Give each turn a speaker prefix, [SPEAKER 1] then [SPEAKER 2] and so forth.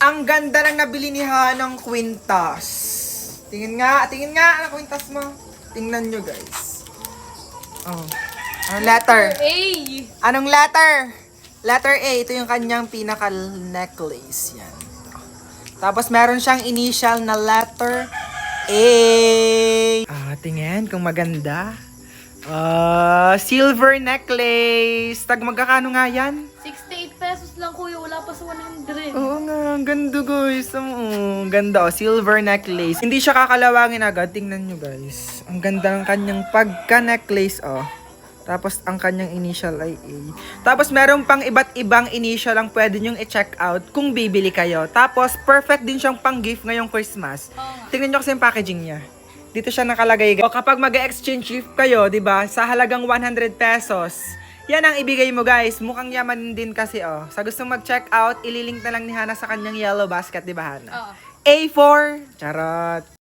[SPEAKER 1] Ang ganda ng nabili ni Hanang kwintas. Tingin nga ang kwintas mo. Tingnan nyo guys. Oh. Anong letter?
[SPEAKER 2] A.
[SPEAKER 1] Anong letter? Letter A, ito yung kanyang pinaka-necklace. Yan. Tapos meron siyang initial na letter A. Tingin kung maganda. Silver necklace. Tag magkakano nga yan?
[SPEAKER 2] 68 pesos lang kuya, wala pa sa 100.
[SPEAKER 1] Oo nga, ang ganda guys. Ang ganda silver necklace. Hindi siya kakalawangin agad. Tingnan nyo guys. Ang ganda ng kanyang pagka-necklace Tapos ang kanyang initial ay A. Tapos meron pang iba't ibang initial ang pwede nyong i-check out kung bibili kayo. Tapos perfect din siyang pang gift ngayong Christmas. Tingnan nyo kasi yung packaging niya. Dito siya nakalagay. O kapag mag-exchange gift kayo, 'di ba? Sa halagang 100 pesos. Yan ang ibigay mo guys. Mukhang yaman din kasi Sa gustong mag-check out, ililink na lang ni Hana sa kanyang yellow basket, 'di ba Hana?
[SPEAKER 2] Oo.
[SPEAKER 1] A4. Charot.